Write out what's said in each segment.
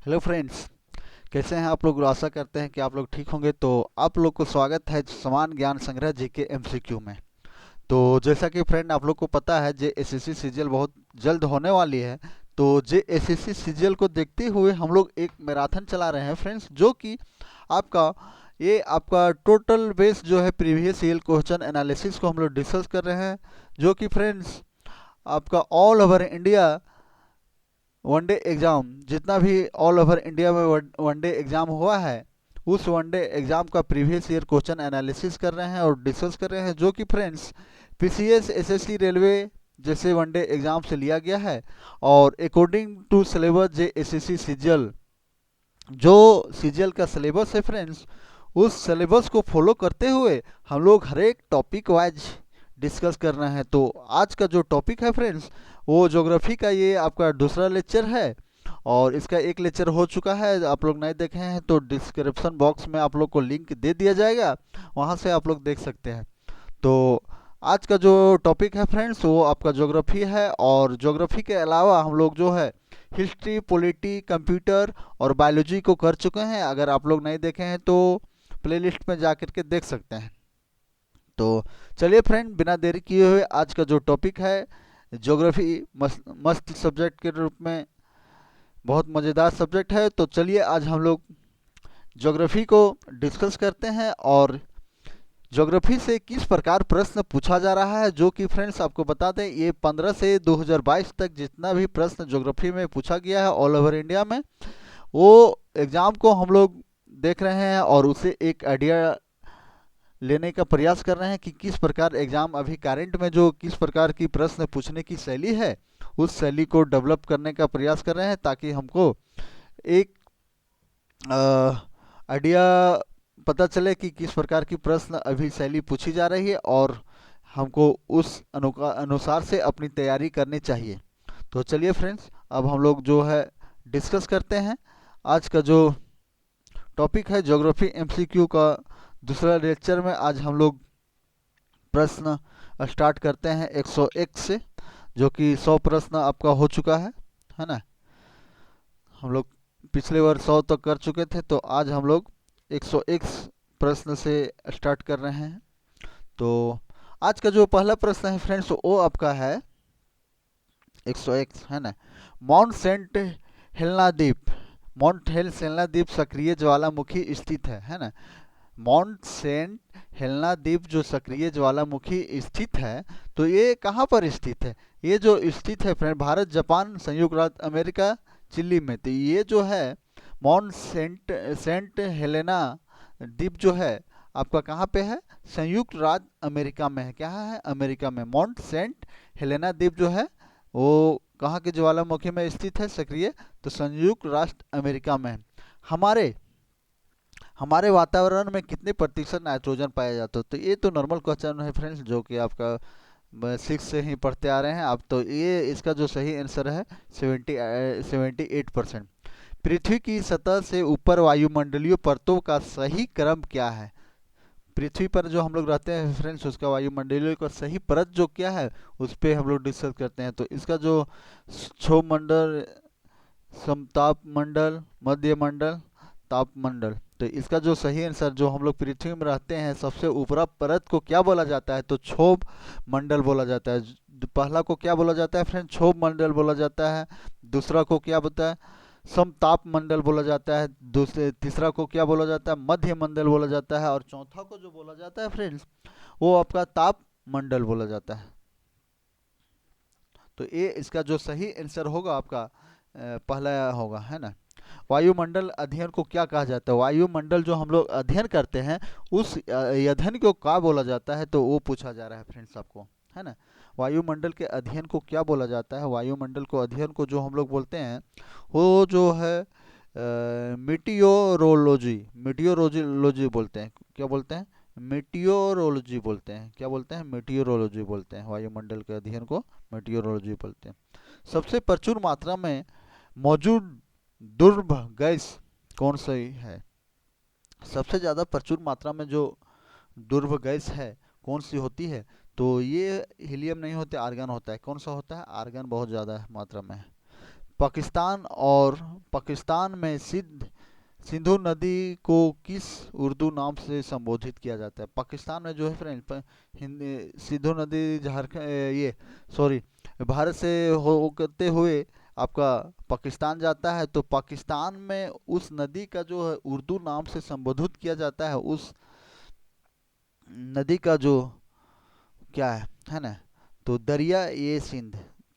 Hello friends. कैसे हैं आप लोग? आशा करते हैं कि आप लोग ठीक होंगे। तो आप लोग को स्वागत है समान ज्ञान संग्रह जीके एमसीक्यू में। तो जैसा कि फ्रेंड आप लोग को पता है जे एसएससी सीजीएल बहुत जल्द होने वाली है। तो जे एसएससी सीजीएल को देखते हुए हम लोग एक मैराथन चला रहे हैं फ्रेंड्स, जो कि आपका आपका टोटल बेस जो है प्रीवियस ईयर क्वेश्चन एनालिसिस को हम लोग डिस्कस कर रहे हैं। जो कि फ्रेंड्स आपका all over India one day exam, जितना भी ऑल ओवर इंडिया में वनडे एग्ज़ाम हुआ है, उस वनडे एग्ज़ाम का प्रीवियस ईयर क्वेश्चन एनालिसिस कर रहे हैं और डिस्कस कर रहे हैं। जो कि फ्रेंड्स पीसीएस एसएससी रेलवे जैसे वनडे एग्ज़ाम से लिया गया है। और according to syllabus J SSC CGL, जो सीजीएल का सिलेबस है फ्रेंड्स, उस सिलेबस को फॉलो करते हुए हम लोग हर एक टॉपिक वाइज डिस्कस कर रहे हैं। तो आज का जो टॉपिक है फ्रेंड्स, वो ज्योग्राफी का ये आपका दूसरा लेक्चर है। और इसका एक लेक्चर हो चुका है, आप लोग नहीं देखे हैं तो डिस्क्रिप्शन बॉक्स में आप लोग को लिंक दे दिया जाएगा, वहाँ से आप लोग देख सकते हैं। तो आज का जो टॉपिक है फ्रेंड्स, वो आपका ज्योग्राफी है। और ज्योग्राफी के अलावा हम लोग जो है हिस्ट्री, पॉलिटी, कंप्यूटर और बायोलॉजी को कर चुके हैं। अगर आप लोग नहीं देखे हैं तो प्लेलिस्ट में जा कर के देख सकते हैं। तो चलिए फ्रेंड, बिना देरी किए हुए आज का जो टॉपिक है ज्योग्राफी, मस्त मस्त सब्जेक्ट के रूप में बहुत मज़ेदार सब्जेक्ट है। तो चलिए आज हम लोग ज्योग्राफी को डिस्कस करते हैं और ज्योग्राफी से किस प्रकार प्रश्न पूछा जा रहा है। जो कि फ्रेंड्स आपको बता दें, ये 15 से 2022 तक जितना भी प्रश्न ज्योग्राफी में पूछा गया है ऑल ओवर इंडिया में, वो एग्ज़ाम को हम लोग देख रहे हैं और उसे एक आइडिया लेने का प्रयास कर रहे हैं कि किस प्रकार एग्ज़ाम अभी करंट में जो किस प्रकार की प्रश्न पूछने की शैली है, उस शैली को डेवलप करने का प्रयास कर रहे हैं, ताकि हमको एक आइडिया पता चले कि किस प्रकार की प्रश्न अभी शैली पूछी जा रही है और हमको उस अनुसार से अपनी तैयारी करनी चाहिए। तो चलिए फ्रेंड्स, अब हम लोग जो है डिस्कस करते हैं। आज का जो टॉपिक है ज्योग्राफी एमसीक्यू का दूसरा लेक्चर में आज हम लोग प्रश्न स्टार्ट करते हैं 101 से, जो कि 100 प्रश्न आपका हो चुका है ना। हम लोग पिछले बार 100 तक कर चुके थे, तो आज हम लोग 101 प्रश्न से स्टार्ट कर रहे हैं। तो आज का जो पहला प्रश्न है फ्रेंड्स, वो आपका है 101, है ना। माउंट सेंट हेलेना द्वीप, माउंट हेलेना द्वीप सक्रिय ज्वालामुखी स्थित है ना। माउंट सेंट हेलेना द्वीप जो सक्रिय ज्वालामुखी स्थित है, तो ये कहाँ पर स्थित है? ये जो स्थित है फ्रेंड, भारत, जापान, संयुक्त राज्य अमेरिका, चिली में। तो ये जो है माउंट सेंट सेंट हेलेना द्वीप जो है आपका कहाँ पे है? संयुक्त राज्य अमेरिका में है। क्या है? अमेरिका में। माउंट सेंट हेलेना द्वीप जो है वो कहाँ के ज्वालामुखी में स्थित है सक्रिय? तो संयुक्त राष्ट्र अमेरिका में है। हमारे हमारे वातावरण में कितने प्रतिशत नाइट्रोजन पाया जाता है? तो ये तो नॉर्मल क्वेश्चन है फ्रेंड्स, जो कि आपका 6 से ही पढ़ते आ रहे हैं आप। तो ये इसका जो सही आंसर है 78%। पृथ्वी की सतह से ऊपर वायुमंडलीय परतों का सही क्रम क्या है? पृथ्वी पर जो हम लोग रहते हैं फ्रेंड्स, उसका वायुमंडलीय का सही परत जो क्या है, उस पर हम लोग डिस्कस करते हैं। तो इसका जो क्षोभमंडल, समताप मंडल, मध्य मंडल, तापमंडल, तो इसका जो सही आंसर, जो हम लोग पृथ्वी में रहते हैं सबसे ऊपरा परत को क्या बोला जाता है? तो क्षोभ मंडल बोला जाता है। पहला को क्या बोला जाता है फ्रेंड? क्षोभ मंडल बोला जाता है। दूसरा को क्या बोलता है? समताप मंडल बोला जाता है। दूसरे तीसरा को क्या बोला जाता है? मध्य मंडल बोला जाता है। और चौथा को जो बोला जाता है फ्रेंड्स, वो आपका ताप मंडल बोला जाता है। तो ये इसका जो सही आंसर होगा आपका पहला होगा, है ना। वायुमंडल अध्ययन को क्या कहा जाता है? वायुमंडल जो हम लोग अध्ययन करते हैं, उस अध्ययन को क्या बोला जाता है? तो वो पूछा जा रहा है फ्रेंड्स आपको, है ना। वायुमंडल के अध्ययन को क्या बोला जाता है? वायुमंडल को अध्ययन को जो हम लोग बोलते हैं, वो जो है मीटियोरोलॉजी, मीटियोरोलॉजी बोलते हैं। क्या बोलते हैं? मीटियोरोलॉजी बोलते हैं। क्या बोलते हैं? मीटियोरोलॉजी बोलते हैं। वायुमंडल के अध्ययन को मीटियोरोलॉजी बोलते हैं। सबसे प्रचुर मात्रा में मौजूद दुर्भ गैस कौन सी है? सबसे ज़्यादा प्रचुर मात्रा में जो दुर्भ गैस है कौन सी होती है? तो ये हीलियम नहीं होते, आर्गन होता है। कौन सा होता है? आर्गन बहुत ज़्यादा मात्रा में है। पाकिस्तान और पाकिस्तान में सिंधु नदी को किस उर्दू नाम से संबोधित किया जाता है? पाकिस्तान में जो है फ्रेंड, हिंदी सिंधु नदी झारखंड ये सॉरी भारत से होते हुए आपका पाकिस्तान जाता है, तो पाकिस्तान में उस नदी का जो है उर्दू नाम से संबोधित किया जाता है, उस नदी का जो क्या है ना, तो दरिया ये सिंध।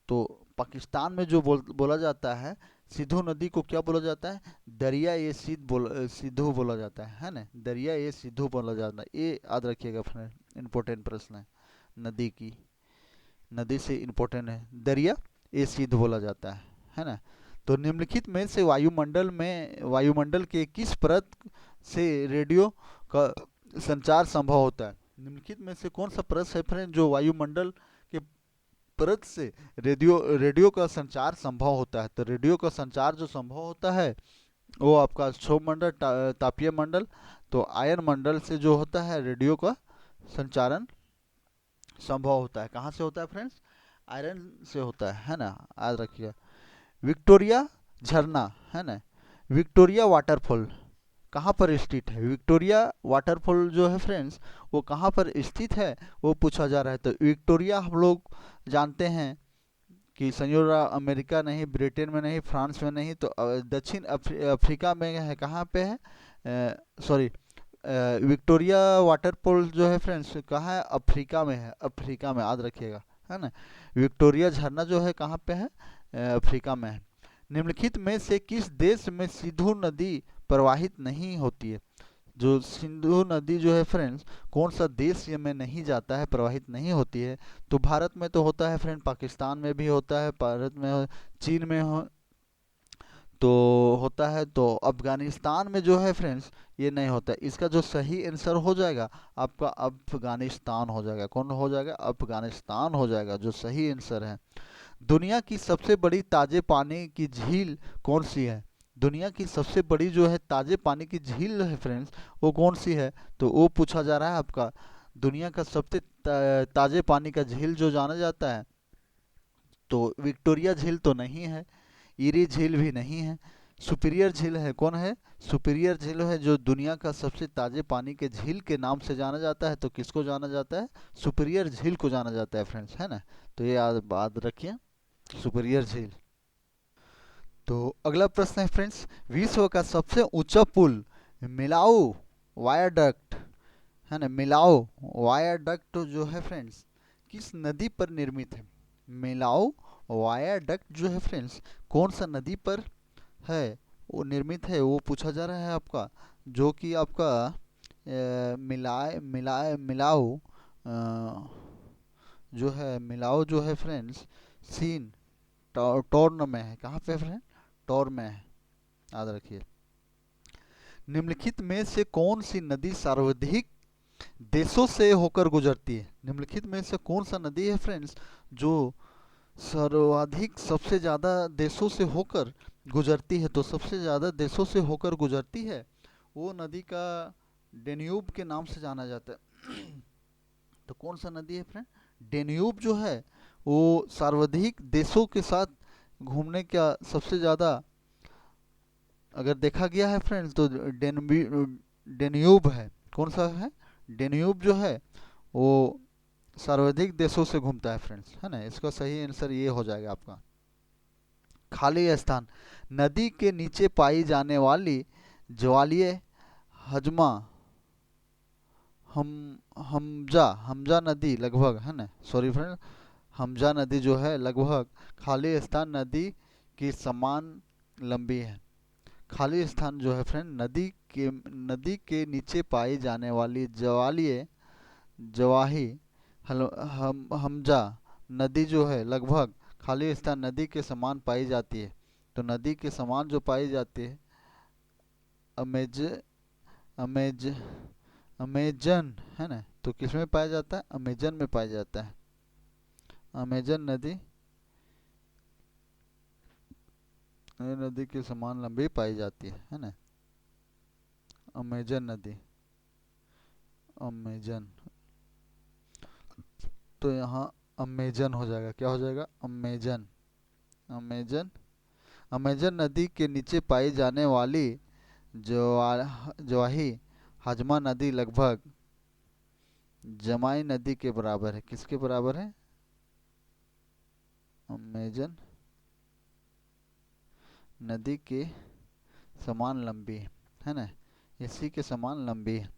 तो पाकिस्तान में जो बोला जाता है सिंधु नदी को क्या बोला जाता है? दरिया ये सिंधु बोला जाता है ना, दरिया ये सिंधु बोला जाता है। ये याद रखिएगा फ्रेंड, इम्पोर्टेंट प्रश्न है। नदी की नदी से इम्पोर्टेंट है, दरिया ये सिंधु बोला जाता है ना। तो निम्नलिखित में से वायुमंडल के किस परत से रेडियो का संचार संभव होता है? निम्नलिखित में से कौन सा परत है फ्रेंड जो वायुमंडल के परत से रेडियो रेडियो का संचार संभव होता है? तो रेडियो का संचार जो संभव होता है वो आपका क्षोभ मंडल, तापीय मंडल, तो आयन मंडल से जो होता है रेडियो का संचारण संभव होता है। कहाँ से होता है फ्रेंड्स? आयरन से होता है ना, याद रखिए। विक्टोरिया झरना है ना, विक्टोरिया वाटरफॉल कहाँ पर स्थित है? विक्टोरिया वाटरफॉल जो है फ्रेंड्स वो कहाँ पर स्थित है वो पूछा जा रहा है। तो विक्टोरिया हम लोग जानते हैं कि संयुक्त अमेरिका नहीं, ब्रिटेन में नहीं, फ्रांस में नहीं, तो दक्षिण अफ्रीका में है। कहाँ पे है? सॉरी, विक्टोरिया वाटरफॉल जो है फ्रेंड्स कहाँ है? अफ्रीका में है, अफ्रीका में, याद रखिएगा है ना। विक्टोरिया झरना जो है कहाँ पे है? अफ्रीका में है। निम्नलिखित में से किस देश में सिंधु नदी प्रवाहित नहीं होती है? जो सिंधु नदी जो है फ्रेंड्स कौन सा देश ये में नहीं जाता है, प्रवाहित नहीं होती है? तो भारत में तो होता है फ्रेंड, पाकिस्तान में भी होता है, भारत में, चीन में तो होता है, तो अफगानिस्तान में जो है फ्रेंड्स ये नहीं होता है। इसका जो सही आंसर हो जाएगा आपका अफगानिस्तान हो जाएगा। कौन हो जाएगा? अफगानिस्तान हो जाएगा जो सही आंसर है। दुनिया की सबसे बड़ी ताजे पानी की झील कौन सी है? दुनिया की सबसे बड़ी जो है ताजे पानी की झील है फ्रेंड्स वो कौन सी है? तो वो पूछा जा रहा है आपका। दुनिया का सबसे ताजे पानी का झील जो जाना जाता है, तो विक्टोरिया झील तो नहीं है, इरी झील भी नहीं है, सुपीरियर झील है। कौन है? सुपीरियर झील है जो दुनिया का सबसे ताजे पानी के झील के नाम से जाना जाता है। तो किसको जाना जाता है? सुपीरियर झील को जाना जाता है फ्रेंड्स, है ना। तो ये याद रखिए, सुपीरियर झील। तो अगला प्रश्न है फ्रेंड्स, विश्व का सबसे ऊंचा पुल मिलाओ वायाडक्ट है ना, मिलाओ वायाडक्ट जो है फ्रेंड्स किस नदी पर निर्मित है? मिलाओ वायाडक्ट जो है फ्रेंड्स कौन सा नदी पर है वो निर्मित है, वो पूछा जा रहा है आपका। जो कि आपका मिलाए मिलाए मिलाओ जो है, मिलाओ जो है फ्रेंड्स सीन टॉर्न में है। कहाँ पे फ्रेंड? टॉर्न में है, याद रखिए। निम्नलिखित में से कौन सी नदी सर्वाधिक देशों से होकर गुजरती है? निम्नलिखित में से कौन सा नदी है फ्रेंड्स जो सर्वाधिक सबसे ज़्यादा देशों से होकर गुजरती है? तो सबसे ज़्यादा देशों से होकर गुजरती है वो नदी का डेन्यूब के नाम से जाना जाता है। तो कौन सा नदी है फ्रेंड? डेन्यूब जो है वो सर्वाधिक देशों के साथ घूमने का सबसे ज़्यादा अगर देखा गया है फ्रेंड्स तो डेन्यूब है। कौन सा है? डेन्यूब जो है वो सर्वाधिक देशों से घूमता है फ्रेंड्स, है ना। इसका सही आंसर ये हो जाएगा आपका। खाली स्थान, नदी के नीचे पाई जाने वाली ज्वालीय हजमा हम हमजा हमजा नदी लगभग, है ना, सॉरी फ्रेंड, हमजा नदी जो है लगभग खाली स्थान नदी की समान लंबी है। खाली स्थान जो है फ्रेंड नदी के नीचे पाई जाने वाली ज्वालीय जवाही हमजा नदी जो है लगभग खाली स्थान नदी के समान पाई जाती है। तो नदी के समान जो पाई जाती है अमेज अमेज अमेजन, है ना। तो किस में पाया जाता है? अमेजन में पाया जाता है। अमेजन नदी नदी के समान लंबी पाई जाती है ना। अमेजन नदी, अमेजन, तो यहाँ अमेजन हो जाएगा। क्या हो जाएगा? अमेजन, अमेजन अमेजन नदी के नीचे पाई जाने वाली ज्वाही हजमा नदी लगभग जमाई नदी के बराबर है। किसके बराबर है? अमेजन नदी के समान लंबी है ना, इसी के समान लंबी है।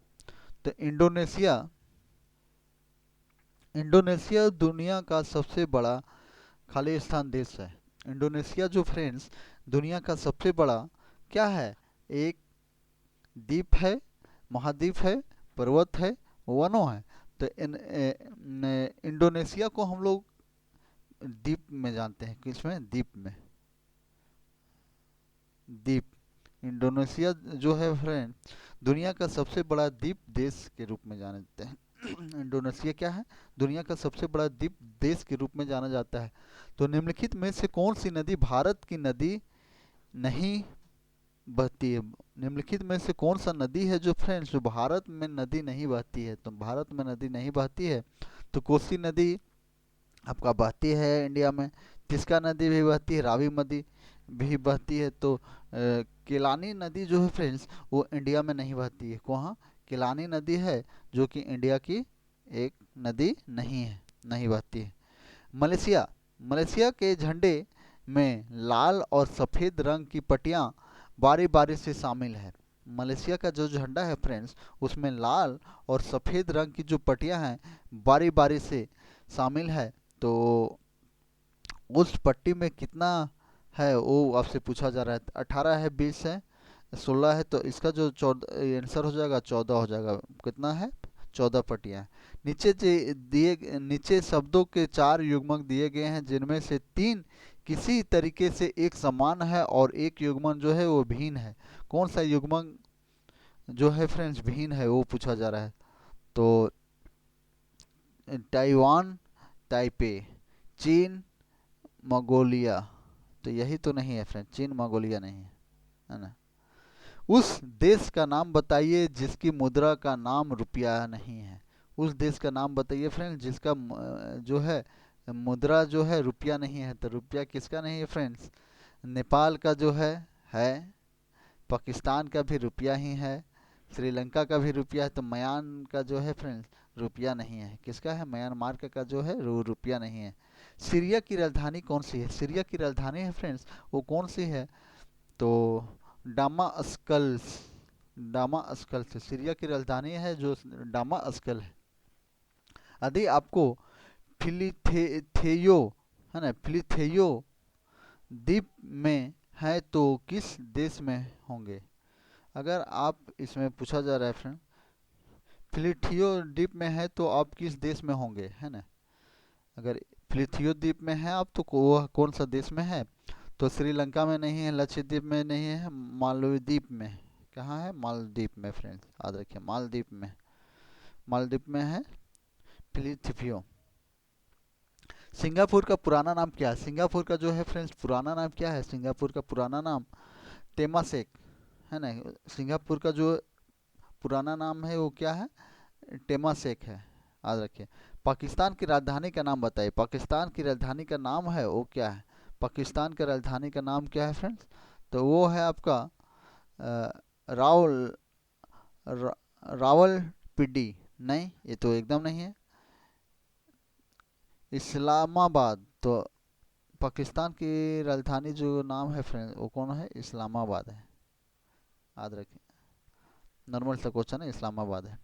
तो इंडोनेशिया, इंडोनेशिया दुनिया का सबसे बड़ा खालिस्तान देश है। इंडोनेशिया जो फ्रेंड्स दुनिया का सबसे बड़ा क्या है? एक द्वीप है, महाद्वीप है, पर्वत है, वनों है। तो इंडोनेशिया को हम लोग द्वीप में जानते हैं। किसमें? द्वीप में। द्वीप। इंडोनेशिया जो है फ्रेंड दुनिया का सबसे बड़ा द्वीप देश के रूप में जाने जाते हैं। इंडोनेशिया क्या है? दुनिया का सबसे बड़ा द्वीप देश के रूप में जाना जाता है। तो निम्नलिखित में से कौन सी नदी भारत की नदी नहीं बहती है? निम्नलिखित में से कौन सा नदी है जो फ्रेंड्स जो भारत में नदी नहीं बहती है? तो भारत में नदी नहीं बहती है तो कोसी नदी आपका बहती है इंडिया में। तिस्का नदी भी बहती है, रावी नदी भी बहती है। तो केलानी नदी जो है फ्रेंड्स वो इंडिया में नहीं बहती है। कहाँ? केलानी नदी है जो कि इंडिया की एक नदी नहीं है, नहीं बहती है। मलेशिया, मलेशिया के झंडे में लाल और सफ़ेद रंग की पट्टियाँ बारी बारी से शामिल है। मलेशिया का जो झंडा है फ्रेंड्स उसमें लाल और सफ़ेद रंग की जो पट्टियाँ हैं बारी बारी से शामिल है। तो उस पट्टी में कितना है वो आपसे पूछा जा रहा है। 18 है, 20 है, 16 है। तो इसका जो 14 आंसर हो जाएगा 14 हो जाएगा। कितना है? 14 पट्टियाँ हैं। नीचे शब्दों के 4 युग्मक दिए गए हैं जिनमें से 3 किसी तरीके से एक समान है और एक युग्मक जो है वो भिन्न है। कौन सा युग्मक जो है फ्रेंड्स भिन्न है वो पूछा जा रहा है। तो ताइवान, ताइपे, चीन, मंगोलिया। तो यही तो नहीं है फ्रेंड, चीन मंगोलिया नहीं है, है ना। उस देश का नाम बताइए जिसकी मुद्रा का नाम रुपया नहीं है। उस देश का नाम बताइए फ्रेंड जिसका जो है मुद्रा जो है रुपया नहीं है। तो रुपया किसका नहीं है फ्रेंड्स? नेपाल का जो है। पाकिस्तान का भी रुपया ही है, श्रीलंका का भी रुपया है। तो म्यांमार का जो है फ्रेंड्स रुपया नहीं है। किसका है? म्यांमार का जो है वो रुपया नहीं है। सीरिया की राजधानी कौन सी है? सीरिया की राजधानी है फ्रेंड्स वो कौन सी है? तो डामास्कल्स, डामास्कल्स सीरिया की राजधानी है जो डामास्कल है। यदि आपको फिलिथेयो है ना, फिलिथेयो द्वीप में है तो किस देश में होंगे? अगर आप इसमें पूछा जा रहा है फ्रेंड फिलिथियो द्वीप में है तो आप किस देश में होंगे, है ना। अगर फिलिथियो द्वीप में है आप तो वह कौन सा देश में है? तो श्रीलंका में नहीं है, लक्षद्वीप में नहीं है, मालदीव में। कहाँ है? मालदीव में फ्रेंड्स, याद रखिए मालदीव में। मालदीव में है फिलिथियो। सिंगापुर का पुराना नाम क्या है? सिंगापुर का जो है फ्रेंड्स पुराना नाम क्या है? सिंगापुर का पुराना नाम टेमासेक है ना। सिंगापुर का जो पुराना नाम है वो क्या है? टेमासेक है, याद रखिए। पाकिस्तान की राजधानी का नाम बताइए। पाकिस्तान की राजधानी का नाम है वो क्या है? पाकिस्तान का राजधानी का नाम क्या है फ्रेंड्स? तो वो है आपका रावल रावलपिंडी। नहीं, ये तो एकदम नहीं है। इस्लामाबाद। तो पाकिस्तान की राजधानी जो नाम है फ्रेंड्स वो कौन है? इस्लामाबाद है, याद रखिए। नॉर्मल सा क्वेश्चन है, इस्लामाबाद है।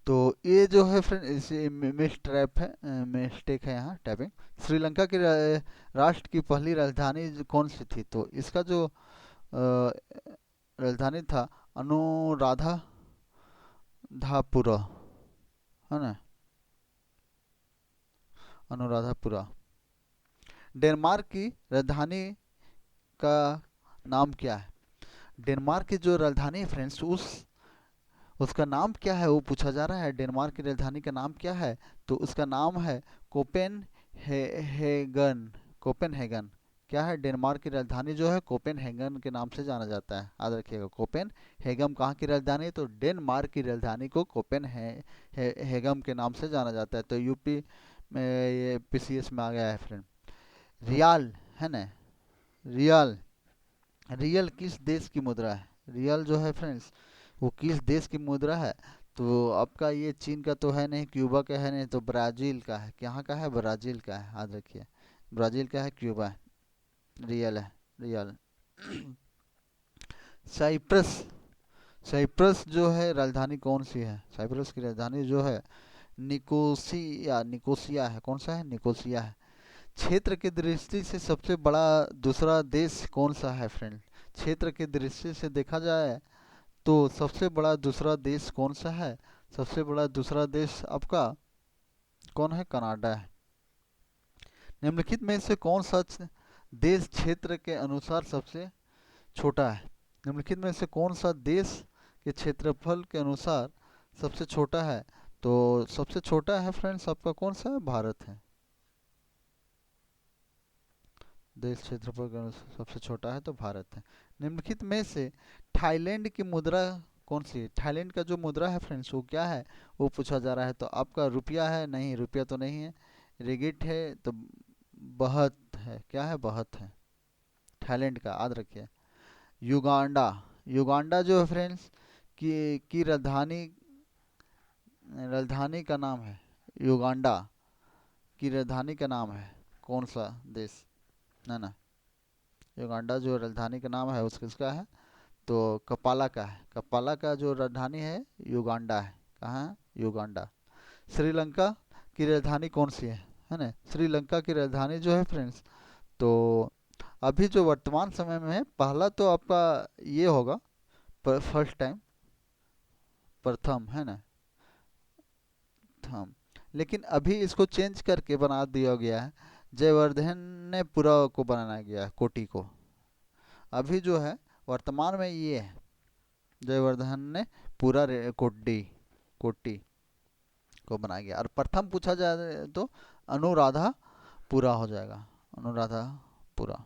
तो ये जो है फ्रेंड इसे मिस्ट्रैप है, मिस्टेक है यहाँ टाइपिंग। श्रीलंका की राष्ट्र की पहली राजधानी कौन सी थी? तो इसका जो राजधानी था अनुराधापुरा, है ना, अनुराधापुरा। डेनमार्क की राजधानी का नाम क्या है? डेनमार्क की जो राजधानी है फ्रेंड्स उसका नाम क्या है वो पूछा जा रहा है। डेनमार्क की राजधानी का नाम क्या है? तो उसका नाम है कोपेन हेगन। कोपेनहेगन। क्या है, डेनमार्क की राजधानी जो है कोपेनहेगन के नाम से जाना जाता है, याद रखिएगा। कोपेनहेगन कहाँ की राजधानी है, तो डेनमार्क की राजधानी को हेगम के नाम से जाना जाता है। तो यूपी में ये पीसीएस में आ गया है फ्रेंड। रियाल है ना, रियाल, रियल किस देश की मुद्रा है, रियल जो है फ्रेंड्स वो किस देश की मुद्रा है, तो आपका ये चीन का तो है नहीं, क्यूबा का है नहीं, तो ब्राज़ील का है। कहाँ का है, ब्राज़ील का है, याद रखिए। ब्राज़ील का है, क्यूबा है, रियल है, रियल। साइप्रस, साइप्रस जो है राजधानी कौन सी है, साइप्रस की राजधानी जो है निकोसिया, निकोसिया है। कौन सा है, निकोसिया है। क्षेत्र की दृष्टि से सबसे बड़ा दूसरा देश कौन सा है फ्रेंड, क्षेत्र की दृष्टि से देखा जाए तो सबसे बड़ा दूसरा देश कौन सा है, सबसे बड़ा दूसरा देश आपका कौन है, कनाडा है। निम्नलिखित में से कौन सा देश क्षेत्र के अनुसार सबसे छोटा है, निम्नलिखित में से कौन सा देश के क्षेत्रफल के अनुसार सबसे छोटा है, तो सबसे छोटा है फ्रेंड्स आपका कौन सा है, भारत है। देश क्षेत्रफल के अनुसार सबसे छोटा है तो भारत है। निम्नलिखित में से थाईलैंड की मुद्रा कौन सी है, थाईलैंड का जो मुद्रा है फ्रेंड्स वो क्या है, वो पूछा जा रहा है। तो आपका रुपया है, नहीं रुपया तो नहीं है। रिगिट है तो बहत है, क्या है, बहत है थाईलैंड का, याद रखिए। युगांडा, युगांडा जो है फ्रेंड्स की राजधानी, राजधानी का नाम है, युगांडा की राजधानी का नाम है कौन सा देश, ना ना, युगांडा जो राजधानी का नाम है उसका किसका है, तो कपाला का है। कपाला का जो राजधानी है युगांडा है, कहाँ है, युगांडा। श्रीलंका की राजधानी कौन सी है ना, श्रीलंका की राजधानी जो है फ्रेंड्स, तो अभी जो वर्तमान समय में है, पहला तो आपका ये होगा, फर्स्ट टाइम, प्रथम है ना, थम, लेकिन अभी इसको चेंज करके बना दिया गया है, जयवर्धन ने पूरा को बनाया गया है, कोटी को। अभी जो है वर्तमान में ये है, जयवर्धन ने पूरा कोटी, कोटी को बनाया गया। और प्रथम पूछा जाए तो अनुराधा पूरा हो जाएगा, अनुराधा पूरा।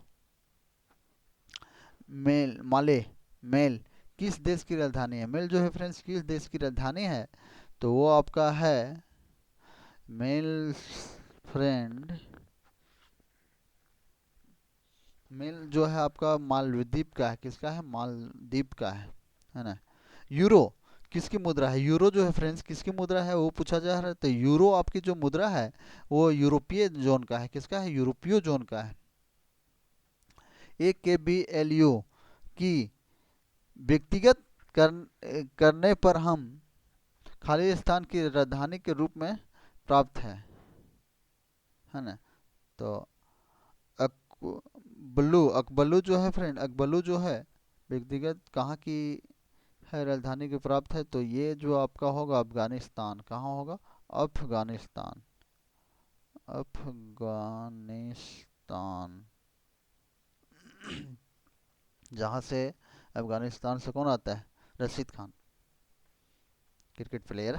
मेल, माले, मेल किस देश की राजधानी है, मेल जो है फ्रेंड्स किस देश की राजधानी है, तो वो आपका है मेल फ्रेंड, मेल जो है आपका मालदीप का है, किसका है, मालदीप का है ना। यूरो किसकी मुद्रा है, यूरो जो है फ्रेंड्स किसकी मुद्रा है वो पूछा जा रहा है। तो यूरो आपकी जो मुद्रा है वो यूरोपीय जोन का है, किसका है, यूरोपीय जोन का है। AKBLU की व्यक्तिगत करने पर हम खाली स्थान की राजधानी के रूप में प्राप्त है ना। तो अकबलू, अकबलू जो है फ्रेंड, अकबलू जो है व्यक्तिगत कहाँ की है राजधानी के प्राप्त है, तो ये जो आपका होगा अफगानिस्तान, कहाँ होगा, अफगानिस्तान, अफगानिस्तान। जहाँ से, अफगानिस्तान से कौन आता है, रशीद खान, क्रिकेट प्लेयर।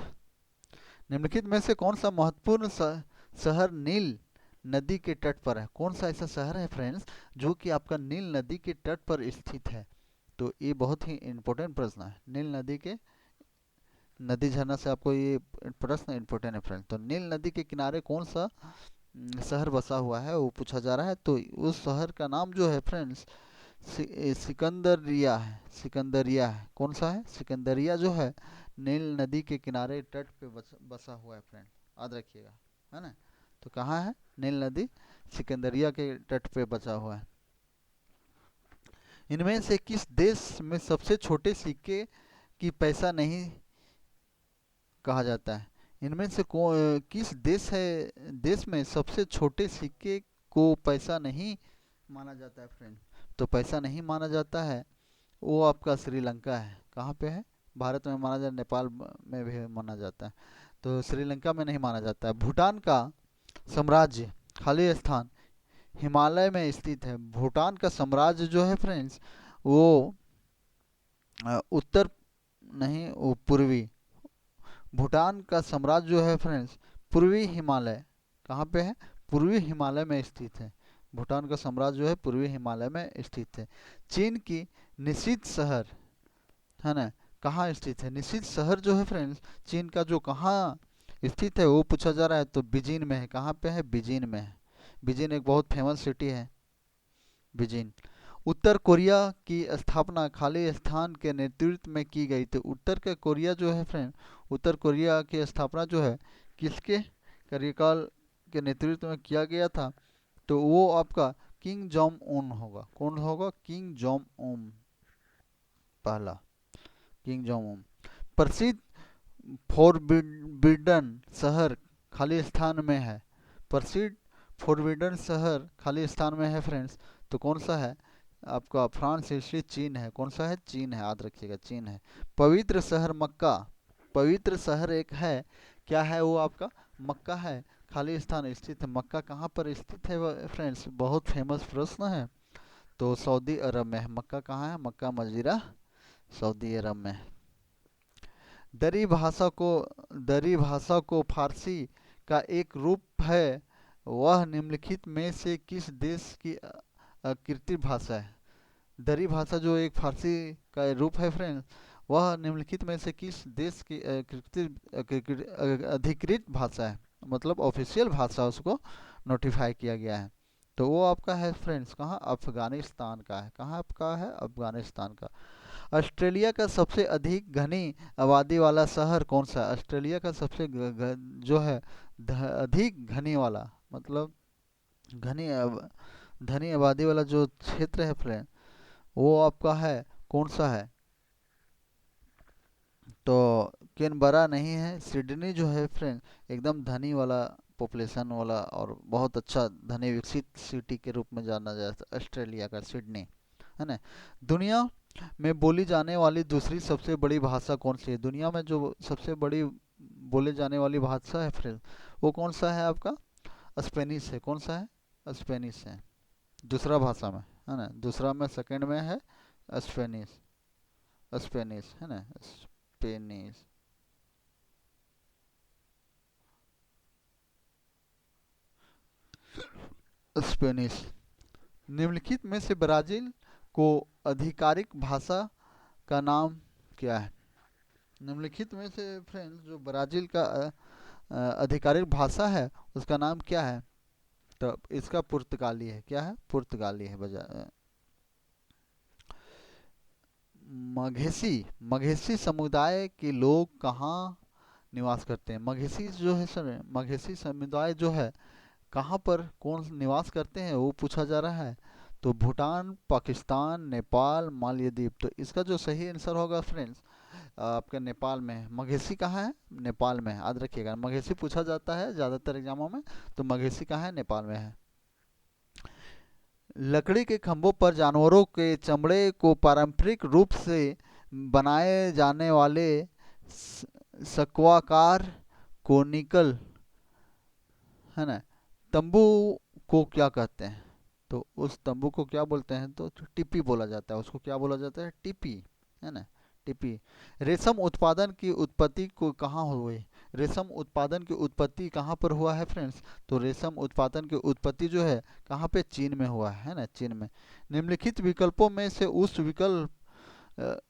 निम्नलिखित में से कौन सा महत्वपूर्ण शहर नील नदी के तट पर है, कौन सा ऐसा शहर है फ्रेंड्स जो कि आपका नील नदी के तट पर स्थित है, तो ये बहुत ही इम्पोर्टेंट प्रश्न है। नील नदी के, नदी झरना से आपको ये प्रश्न इम्पोर्टेंट है फ्रेंड। तो नील नदी के किनारे कौन सा शहर बसा हुआ है वो पूछा जा रहा है। तो उस शहर का नाम जो है फ्रेंड्स सिकंदरिया है, सिकंदरिया है। कौन सा है, सिकंदरिया जो है नील नदी के किनारे तट पे बसा हुआ है फ्रेंड, याद रखिएगा, है ना। तो कहाँ है, नील नदी सिकंदरिया के तट पे बचा हुआ है। इनमें से किस देश में सबसे छोटे सिक्के की पैसा नहीं कहा जाता है, इनमें से किस देश है, देश में सबसे छोटे सिक्के को पैसा नहीं माना जाता है फ्रेंड, तो पैसा नहीं माना जाता है वो आपका श्रीलंका है। कहाँ पे है, भारत में माना जाता है, नेपाल में भी माना जाता है, तो श्रीलंका में नहीं माना जाता है। भूटान का साम्राज्य खाली स्थान हिमालय में स्थित है, भूटान का साम्राज्य जो है फ्रेंड्स वो उत्तर नहीं, वो पूर्वी, भूटान का साम्राज्य जो है फ्रेंड्स पूर्वी हिमालय, कहाँ पे है, पूर्वी हिमालय में स्थित है। भूटान का साम्राज्य जो है पूर्वी हिमालय में स्थित है। चीन की निशित शहर, है ना, कहाँ स्थित है? निशित शहर जो है फ्रेंड्स, चीन का जो कहाँ स्थित है वो पूछा जा रहा है, तो बीजिंग में है। कहाँ पे है? बीजिंग में है। बीजिंग एक बहुत फेमस सिटी है, बीजिंग। उत्तर कोरिया की स्थापना खालिस्तान के नेतृत्व में की गई थी। उत्तर के कोरिया जो है फ्रेंड, उत्तर कोरिया की स्थापना जो है किसके कार्यकाल के नेतृत्व में किया गया था? तो वो आपका किंग जोंग उन होगा। कौन होगा? किंग जोंग उन, पहला किंग जोंग उन। प्रसिद्ध फोरबिडन शहर खालिस्तान में है। प्रसिद्ध फोरबिडन शहर खालिस्तान में है फ्रेंड्स। तो कौन सा है? आपका फ्रांस, इसलिए चीन है। कौन सा है? चीन है, याद रखिएगा, चीन है। पवित्र शहर मक्का, पवित्र शहर एक है, क्या है वो आपका? मक्का है। खालिस्तान स्थित है। मक्का कहाँ पर स्थित है फ्रेंड्स? बहुत फेमस प्रश्न है। तो सऊदी अरब में है। मक्का कहाँ है? मक्का मजीरा सऊदी अरब में है। दरी भाषा को, दरी भाषा को फारसी का एक रूप है। वह निम्नलिखित में से किस देश की कृत्रिम भाषा है? दरी भाषा जो एक फारसी का रूप है फ्रेंड, वह निम्नलिखित में से किस देश की अधिकृत भाषा है? मतलब ऑफिशियल भाषा उसको नोटिफाई किया गया है। तो वो आपका है फ्रेंड्स कहाँ? अफगानिस्तान का है। कहाँ आपका है? अफगानिस्तान का। ऑस्ट्रेलिया का सबसे अधिक घनी आबादी वाला शहर कौन सा है? ऑस्ट्रेलिया का सबसे जो है अधिक घनी वाला, मतलब घनी धनी आबादी वाला जो क्षेत्र है फ्रेंड, वो आपका है कौन सा है? तो कैनबरा नहीं है। सिडनी जो है फ्रेंड एकदम धनी वाला, पॉपुलेशन वाला और बहुत अच्छा धनी विकसित सिटी के रूप में जाना जाता है ऑस्ट्रेलिया का, सिडनी, है ना। दुनिया में बोली जाने वाली दूसरी सबसे बड़ी भाषा कौन सी है? दुनिया में जो सबसे बड़ी बोले जाने वाली भाषा है फ्रेंड, वो कौन सा है आपका? स्पेनिश है। कौन सा है? स्पेनिश है। दूसरा भाषा में, है ना, दूसरा में, सेकंड में है स्पेनिश। स्पेनिश, है ना, स्पेनिश। स्पेनिश। निम्नलिखित में से ब्राज़ील को आधिकारिक भाषा का नाम क्या है? निम्नलिखित में से फ्रेंड्स जो ब्राज़ील का आधिकारिक भाषा है उसका नाम क्या है? तो इसका पुर्तगाली है। क्या है? पुर्तगाली है। मघेसी, मघेसी समुदाय के लोग कहाँ निवास करते हैं? मघेसी जो है सर, मघेसी समुदाय जो है कहाँ पर कौन निवास करते हैं वो पूछा जा रहा है। तो भूटान, पाकिस्तान, नेपाल, मालदीव। तो इसका जो सही आंसर होगा फ्रेंड्स आपका नेपाल में है। मघेसी कहाँ है? नेपाल में है। याद रखिएगा, मघेसी पूछा जाता है ज़्यादातर एग्जामों में, तो मघेसी कहाँ है? नेपाल में है। लकड़ी के खंभों पर जानवरों के चमड़े को पारंपरिक रूप से बनाए जाने वाले स्क्वाकार कोनिकल, है ना, तंबू को क्या कहते हैं? तो उस तंबू को क्या बोलते हैं? तो टिपी बोला जाता है। उसको क्या बोला जाता है? टिपी, है ना, टिपी। रेशम उत्पादन की उत्पत्ति को कहाँ हुई? रेशम उत्पादन की उत्पत्ति कहाँ पर हुआ है फ्रेंड्स? तो रेशम उत्पादन की उत्पत्ति जो है कहाँ पे? चीन में हुआ है ना, चीन में। निम्नलिखित विकल्पों में से उस विकल्प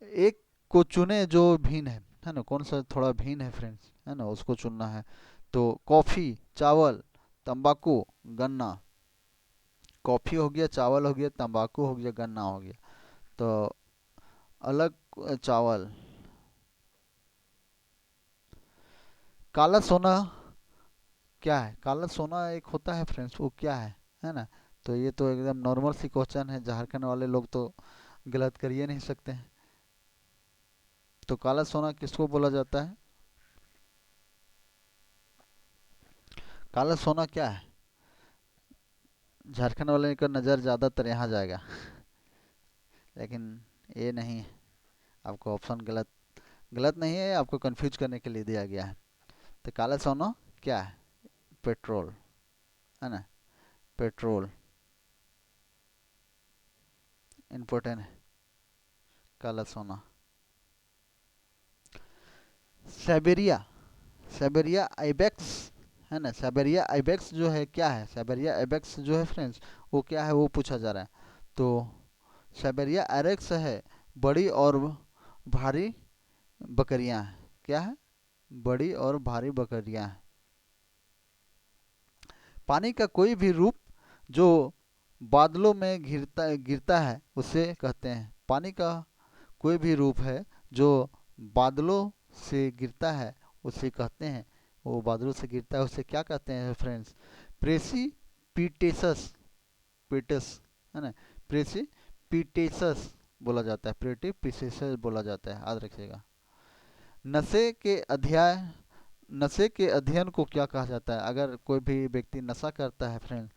एक को चुने जो भिन्न है ना, कौन सा थोड़ा भिन्न है फ्रेंड्स, है ना, उसको चुनना है। तो कॉफ़ी, चावल, तंबाकू, गन्ना। कॉफ़ी हो गया, चावल हो गया, तंबाकू हो गया, गन्ना हो गया। तो अलग चावल। काला सोना क्या है? काला सोना एक होता है फ्रेंड्स, वो क्या है ना। तो ये तो एकदम नॉर्मल सी क्वेश्चन है, झारखंड वाले लोग तो गलत कर ही नहीं सकते हैं। तो काला सोना किसको बोला जाता है? काला सोना क्या है? झारखंड वाले का नज़र ज़्यादातर यहाँ जाएगा, लेकिन ये नहीं है। आपको ऑप्शन गलत, गलत नहीं है, आपको कंफ्यूज करने के लिए दिया गया है। तो काला सोना क्या है? पेट्रोल, है ना, पेट्रोल इम्पोर्टेंट है, काला सोना। साइबेरिया, साइबेरिया आइबेक्स, है ना। साइबेरिया आइबेक्स जो है क्या है, साइबेरिया आइबेक्स जो है फ्रेंड्स वो क्या है वो पूछा जा रहा है। तो साइबेरिया आइबेक्स है बड़ी और भारी बकरियां हैं। क्या है, बड़ी और भारी बकरियां हैं। पानी का कोई भी रूप जो बादलों में गिरता गिरता है उसे कहते हैं, पानी का कोई भी रूप है जो बादलों से गिरता है उसे कहते हैं, वो बादलों से गिरता है उसे क्या कहते हैं फ्रेंड्स, प्रेसिपिटेशस, पिटस, है ना, प्रेसिपिटेशस बोला जाता है, प्रेसिपिटेशस बोला जाता है, याद रखिएगा। नशे के अध्याय, नशे के अध्ययन को क्या कहा जाता है, अगर कोई भी व्यक्ति नशा करता है फ्रेंड,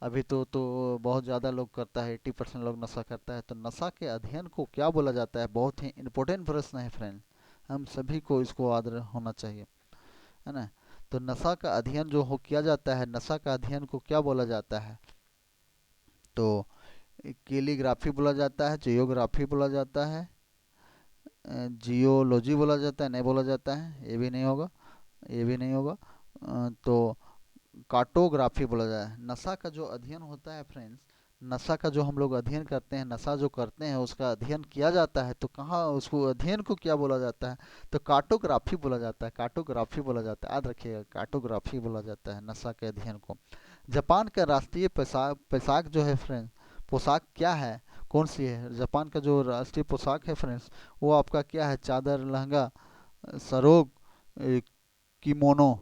अभी तो बहुत ज़्यादा लोग करता है, 80% लोग नशा करता है, तो नशा के अध्ययन को क्या बोला जाता है, बहुत ही इम्पोर्टेंट प्रश्न है फ्रेंड, हम सभी को इसको याद होना चाहिए, है ना। तो नशा का अध्ययन जो हो किया जाता है, नशा का अध्ययन को क्या बोला जाता है, तो कैलीग्राफी बोला जाता है, जियोग्राफी बोला जाता है, जियोलॉजी बोला जाता है, नहीं बोला जाता है, ये भी नहीं होगा, ये भी नहीं होगा, तो कार्टोग्राफी बोला जाए। नशा का जो अध्ययन होता है फ्रेंड्स, नशा का जो हम लोग अध्ययन करते हैं, नशा जो करते हैं उसका अध्ययन किया जाता है, तो कहाँ उसको अध्ययन को क्या बोला जाता है, तो कार्टोग्राफी बोला जाता है, कार्टोग्राफी बोला जाता है, याद रखिएगा, कार्टोग्राफी बोला जाता है नशा के अध्ययन को। जापान का राष्ट्रीय पोशाक पोशाक जो है फ्रेंड्स, पोशाक क्या है, कौन सी है, जापान का जो राष्ट्रीय पोशाक है फ्रेंड्स वो आपका क्या है, चादर, लहंगा, सरोग, ए, किमोनो,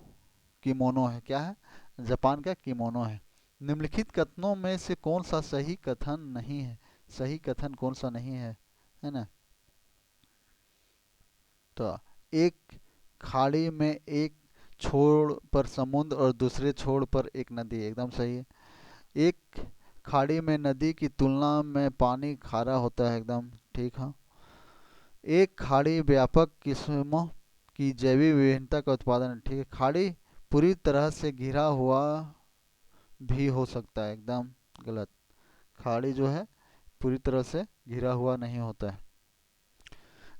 किमोनो है, क्या है, जापान का किमोनो है। निम्नलिखित कथनों में से कौन सा सही कथन नहीं है, सही कथन कौन सा नहीं है ना। तो एक खाड़ी में एक छोर पर समुद्र और दूसरे छोर पर एक नदी, एकदम सही है। एक खाड़ी में नदी की तुलना में पानी खारा होता है, एकदम ठीक है। एक खाड़ी व्यापक किस्मों की जैविक विभिन्नता का उत्पादन, ठीक है। खाड़ी पूरी तरह से घिरा हुआ भी हो सकता है, एकदम गलत। खाड़ी जो है पूरी तरह से घिरा हुआ नहीं होता है।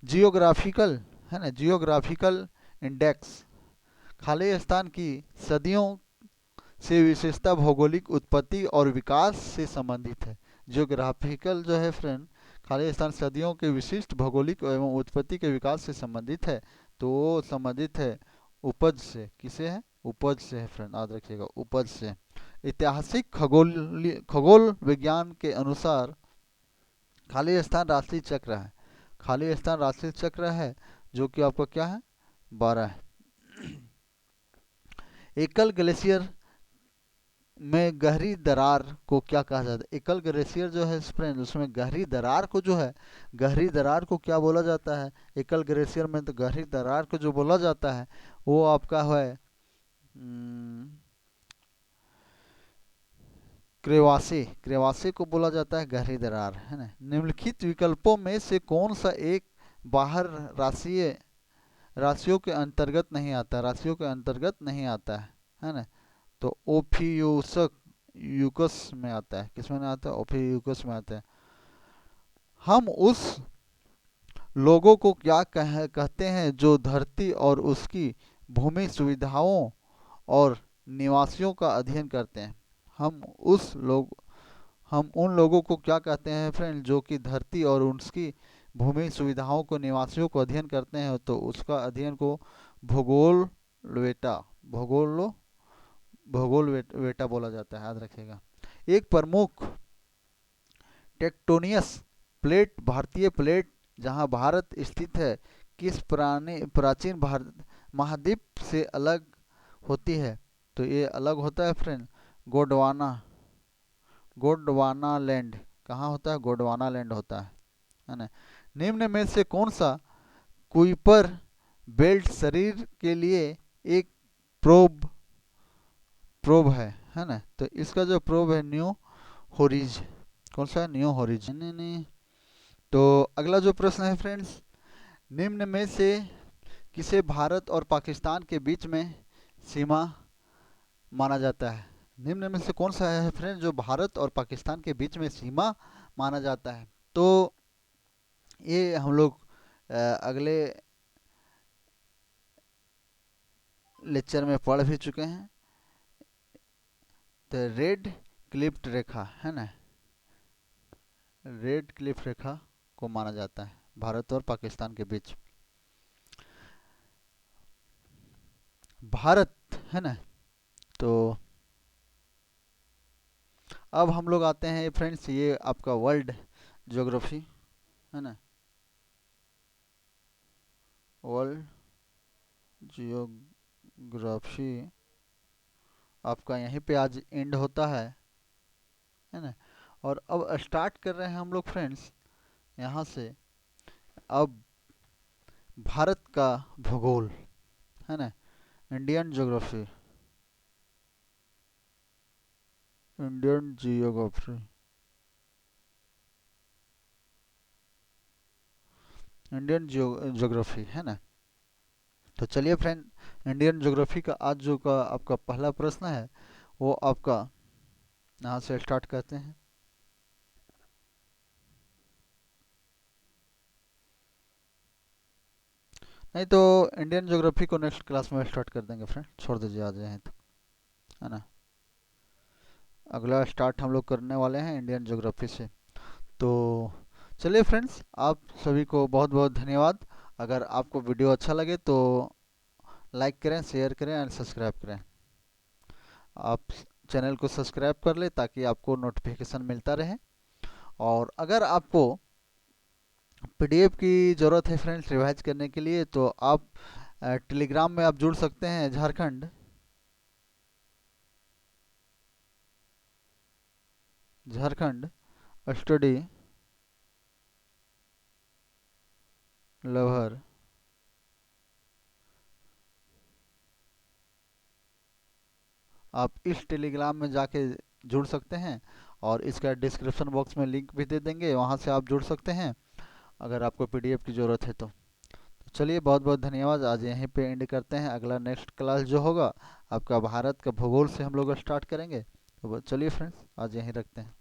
जियोग्राफिकल, है ना, जियोग्राफिकल इंडेक्स खाली स्थान की सदियों से विशेषता भौगोलिक उत्पत्ति और विकास से संबंधित है। जियोग्राफिकल जो है फ्रेंड, खाली स्थान सदियों के विशिष्ट भौगोलिक एवं उत्पत्ति के विकास से संबंधित है, तो वो संबंधित है उपज से, किसे है, उपज से है फ्रेंड, याद रखिएगा, उपज से। ऐतिहासिक खगोल विज्ञान के अनुसार खाली स्थान राशि चक्र है, खाली स्थान राशि चक्र है जो कि आपका क्या है, 12 है। एकल ग्लेशियर में गहरी दरार को क्या कहा जाता है, एकल ग्लेशियर जो है फ्रेंड उसमें गहरी दरार को जो है, गहरी दरार को क्या बोला जाता है, एकल ग्लेशियर में तो गहरी दरार को जो बोला जाता है वो आपका है क्रेवासी, क्रेवासी को बोला जाता है गहरी दरार, है ना। निम्नलिखित विकल्पों में से कौन सा एक बाहर राशियों राशियों के अंतर्गत नहीं आता, राशियों के अंतर्गत नहीं आता है ना। तो ओफियूसक यूकस में आता है, किस में आता है, ओफियूकस में आता है। हम उस लोगों को क्या कहते हैं जो धरती और उसकी भूमि सुविधाओं और निवासियों का अध्ययन करते हैं, हम उस लोग हम उन लोगों को क्या कहते हैं फ्रेंड जो कि धरती और उसकी भूमि सुविधाओं को, निवासियों को अध्ययन करते हैं, तो उसका अध्ययन को भूगोल वेटा, भूगोल भूगोल वेटा बोला जाता है, याद रखिएगा। एक प्रमुख टेक्टोनियस प्लेट, भारतीय प्लेट जहां भारत स्थित है, किस पुराने प्राचीन भारत महाद्वीप से अलग होती है, तो ये अलग होता है फ्रेंड गोंडवाना, गोंडवाना लैंड, कहाँ होता है, गोंडवाना लैंड होता है ना। निम्न में से कौन सा कुइपर बेल्ट शरीर के लिए एक प्रोब प्रोब है ना, तो इसका जो प्रोब है न्यू होरिज, कौन सा है, न्यू होरिज, नहीं नहीं। तो अगला जो प्रश्न है फ्रेंड्स, निम्न में से किसे भारत और पाकिस्तान के बीच में सीमा माना जाता है, निम्न में से कौन सा है फ्रेंड जो भारत और पाकिस्तान के बीच में सीमा माना जाता है, तो ये हम लोग अगले लेक्चर में पढ़ भी चुके हैं, तो रेड क्लिफ्ट रेखा है ना, रेड क्लिफ रेखा को माना जाता है भारत और पाकिस्तान के बीच। भारत है ना। तो अब हम लोग आते हैं फ्रेंड्स, ये आपका वर्ल्ड ज्योग्राफी है ना, वर्ल्ड जियोग्राफी आपका यहीं पे आज एंड होता है ना। और अब स्टार्ट कर रहे हैं हम लोग फ्रेंड्स यहाँ से, अब भारत का भूगोल है ना, Indian geography, Indian geography, Indian geography है ना। तो चलिए फ्रेंड, इंडियन ज्योग्राफी का आज जो का आपका पहला प्रश्न है वो आपका यहाँ से स्टार्ट करते हैं। नहीं तो इंडियन ज्योग्राफी को नेक्स्ट क्लास में स्टार्ट कर देंगे फ्रेंड, छोड़ दीजिए आज यहीं तक है ना। अगला स्टार्ट हम लोग करने वाले हैं इंडियन ज्योग्राफी से। तो चलिए फ्रेंड्स, आप सभी को बहुत बहुत धन्यवाद। अगर आपको वीडियो अच्छा लगे तो लाइक करें, शेयर करें एंड सब्सक्राइब करें। आप चैनल को सब्सक्राइब कर ले ताकि आपको नोटिफिकेशन मिलता रहे। और अगर आपको पीडीएफ की ज़रूरत है फ्रेंड्स रिवाइज करने के लिए, तो आप टेलीग्राम में आप जुड़ सकते हैं, झारखंड स्टडी लवर। आप इस टेलीग्राम में जाके जुड़ सकते हैं और इसका डिस्क्रिप्शन बॉक्स में लिंक भी दे देंगे, वहाँ से आप जुड़ सकते हैं अगर आपको पीडीएफ की ज़रूरत है तो। चलिए बहुत बहुत धन्यवाद, आज यहीं पे एंड करते हैं। अगला नेक्स्ट क्लास जो होगा आपका भारत का भूगोल से हम लोग स्टार्ट करेंगे। तो चलिए फ्रेंड्स, आज यहीं रखते हैं।